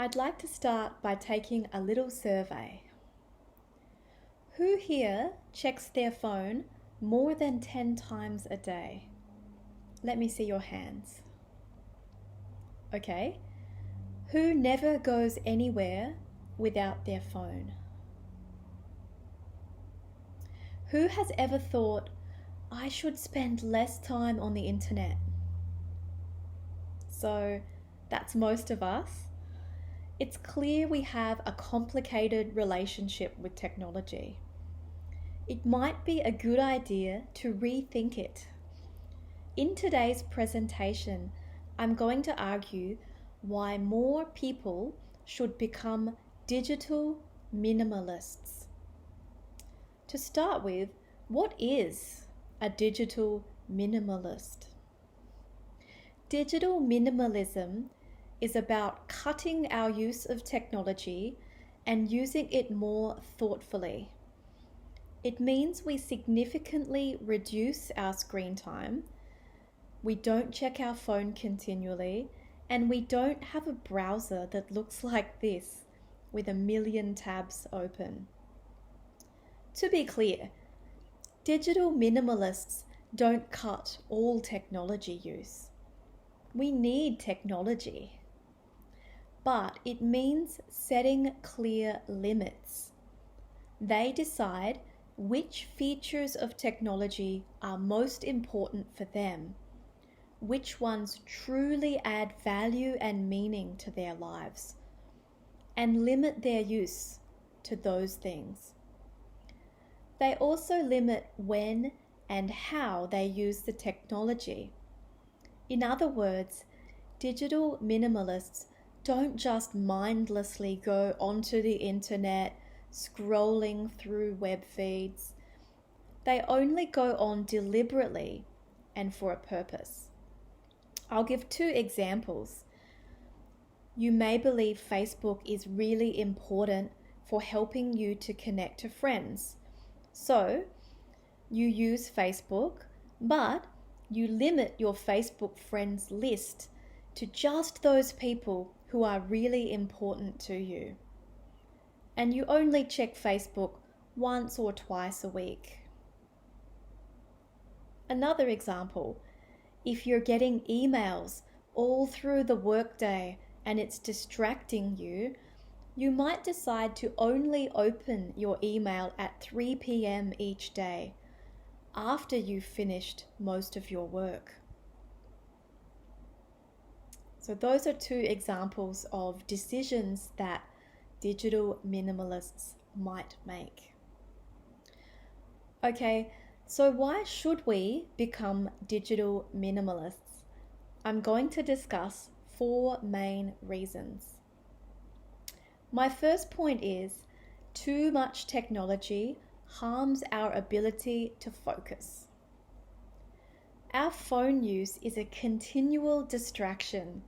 I'd like to start by taking a little survey. Who here checks their phone more than 10 times a day? Let me see your hands. Okay. Who never goes anywhere without their phone? Who has ever thought, I should spend less time on the internet? So that's most of us. It's clear we have a complicated relationship with technology. It might be a good idea to rethink it. In today's presentation, I'm going to argue why more people should become digital minimalists. To start with, what is a digital minimalist? Digital minimalism is about cutting our use of technology and using it more thoughtfully. It means we significantly reduce our screen time, we don't check our phone continually, and we don't have a browser that looks like this with a million tabs open. To be clear, digital minimalists don't cut all technology use. We need technology, but it means setting clear limits. They decide which features of technology are most important for them, which ones truly add value and meaning to their lives, and limit their use to those things. They also limit when and how they use the technology. In other words, digital minimalists don't just mindlessly go onto the internet, scrolling through web feeds. They only go on deliberately and for a purpose. I'll give 2 examples. You may believe Facebook is really important for helping you to connect to friends. So, you use Facebook, but you limit your Facebook friends list to just those people who are really important to you. And you only check Facebook once or twice a week. Another example, if you're getting emails all through the workday and it's distracting you, you might decide to only open your email at 3 p.m. each day after you've finished most of your work. So those are 2 examples of decisions that digital minimalists might make. Okay, so why should we become digital minimalists? I'm going to discuss 4 main reasons. My first point is, too much technology harms our ability to focus. Our phone use is a continual distraction.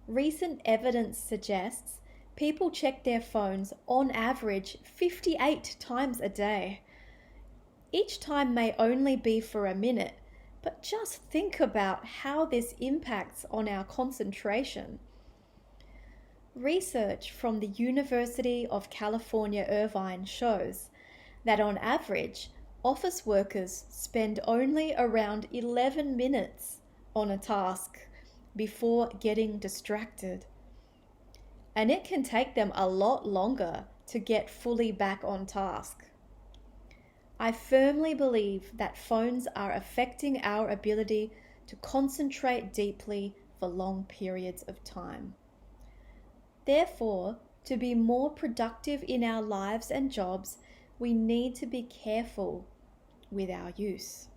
Recent evidence suggests people check their phones on average 58 times a day. Each time may only be for a minute, but just think about how this impacts on our concentration. Research from the University of California, Irvine shows that on average, office workers spend only around 11 minutes on a task before getting distracted. And it can take them a lot longer to get fully back on task. I firmly believe that phones are affecting our ability to concentrate deeply for long periods of time. Therefore, to be more productive in our lives and jobs, we need to be careful with our use.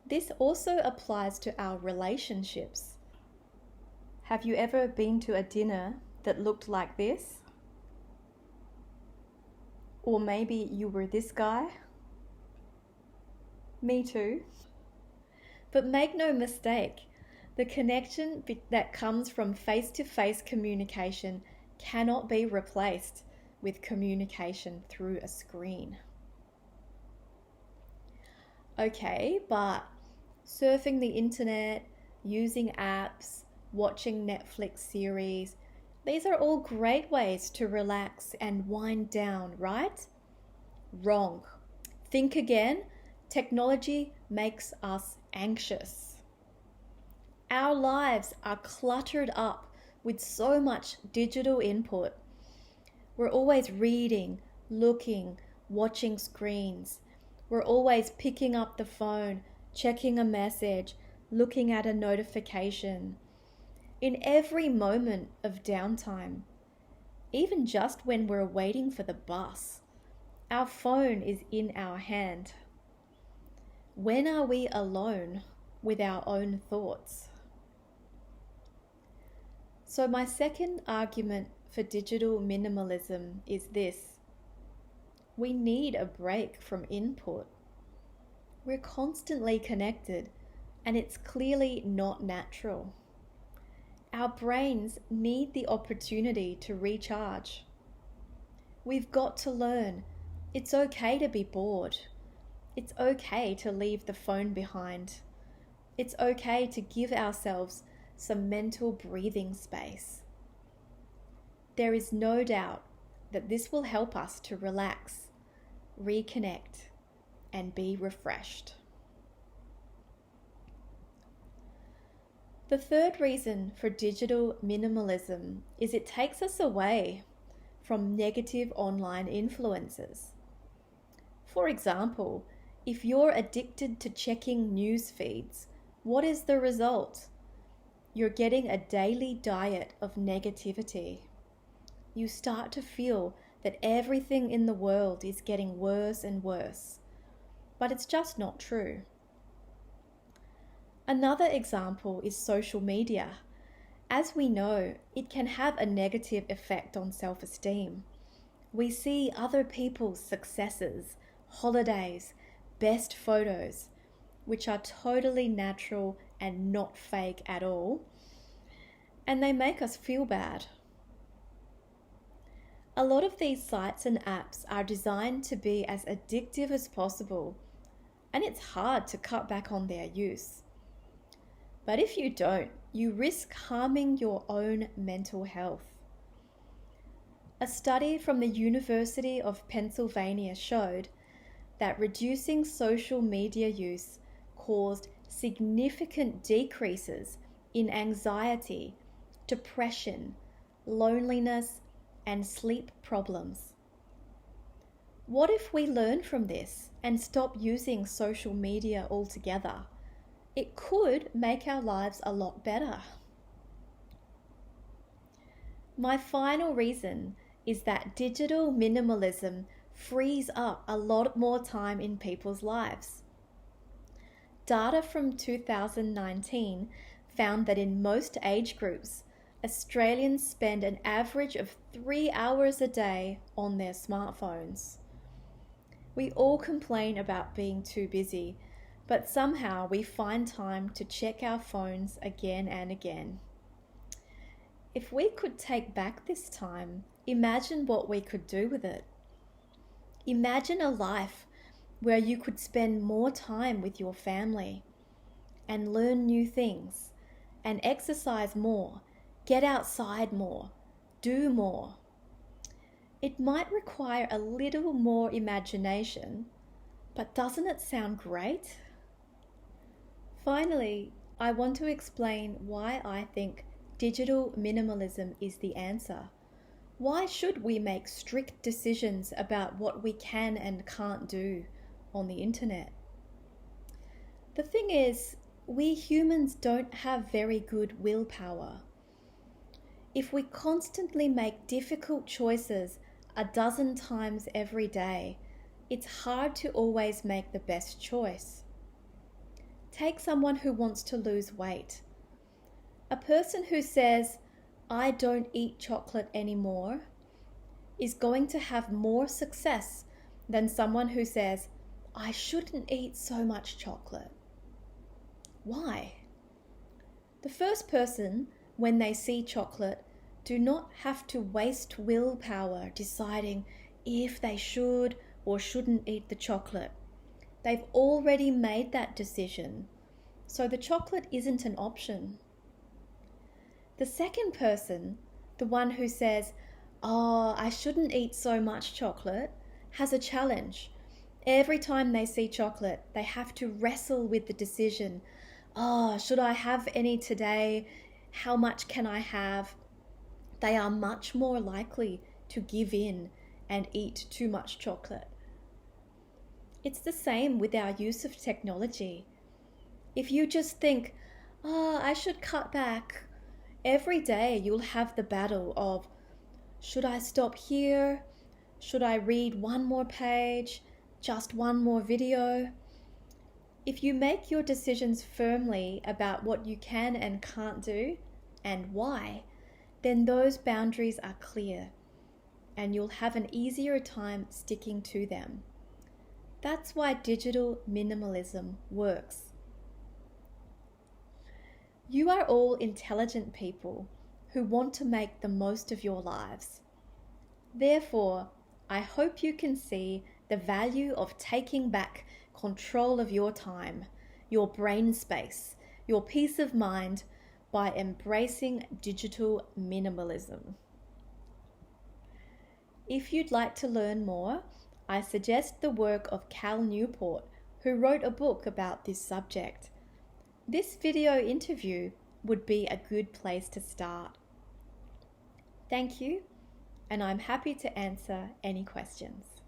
This also applies to our relationships. Have you ever been to a dinner that looked like this? Or maybe you were this guy? Me too. But make no mistake, the connection that comes from face-to-face communication cannot be replaced with communication through a screen. Okay, but surfing the internet, using apps, watching Netflix series, These are all great ways to relax and wind down, right? Wrong. Think again. Technology makes us anxious. Our lives are cluttered up with so much digital input. We're always reading, looking, watching screens. We're always picking up the phone, checking a message, looking at a notification. In every moment of downtime, even just when we're waiting for the bus, our phone is in our hand. When are we alone with our own thoughts? So my second argument for digital minimalism is this. We need a break from input. We're constantly connected, and it's clearly not natural. Our brains need the opportunity to recharge. We've got to learn it's okay to be bored. It's okay to leave the phone behind. It's okay to give ourselves some mental breathing space. There is no doubt that this will help us to relax, reconnect, and be refreshed. The third reason for digital minimalism is it takes us away from negative online influences. For example, if you're addicted to checking news feeds, what is the result? You're getting a daily diet of negativity. You start to feel that everything in the world is getting worse and worse, but it's just not true. Another example is social media. As we know, it can have a negative effect on self-esteem. We see other people's successes, holidays, best photos, which are totally natural and not fake at all, and they make us feel bad. A lot of these sites and apps are designed to be as addictive as possible, and it's hard to cut back on their use. But if you don't, you risk harming your own mental health. A study from the University of Pennsylvania showed that reducing social media use caused significant decreases in anxiety, depression, loneliness, and sleep problems. What if we learn from this and stop using social media altogether? It could make our lives a lot better. My final reason is that digital minimalism frees up a lot more time in people's lives. Data from 2019 found that in most age groups, Australians spend an average of 3 hours a day on their smartphones. We all complain about being too busy, but somehow we find time to check our phones again and again. If we could take back this time, imagine what we could do with it. Imagine a life where you could spend more time with your family and learn new things and exercise more, get outside more, do more. It might require a little more imagination, but doesn't it sound great? Finally, I want to explain why I think digital minimalism is the answer. Why should we make strict decisions about what we can and can't do on the internet? The thing is, we humans don't have very good willpower. If we constantly make difficult choices a dozen times every day, it's hard to always make the best choice. Take someone who wants to lose weight. A person who says, "I don't eat chocolate anymore," is going to have more success than someone who says, "I shouldn't eat so much chocolate." Why? The first person, when they see chocolate, do not have to waste willpower deciding if they should or shouldn't eat the chocolate. They've already made that decision, so the chocolate isn't an option. The second person, The one who says, "Oh, I shouldn't eat so much chocolate," has a challenge. Every time they see chocolate, they have to wrestle with the decision. "Oh, should I have any today? How much can I have?" They are much more likely to give in and eat too much chocolate. It's the same with our use of technology. If you just think, "Oh, I should cut back," every day you'll have the battle of, should I stop here? Should I read one more page? Just one more video? If you make your decisions firmly about what you can and can't do and why, then those boundaries are clear and you'll have an easier time sticking to them. That's why digital minimalism works. You are all intelligent people who want to make the most of your lives. Therefore, I hope you can see the value of taking back control of your time, your brain space, your peace of mind by embracing digital minimalism. If you'd like to learn more, I suggest the work of Cal Newport, who wrote a book about this subject. This video interview would be a good place to start. Thank you, and I'm happy to answer any questions.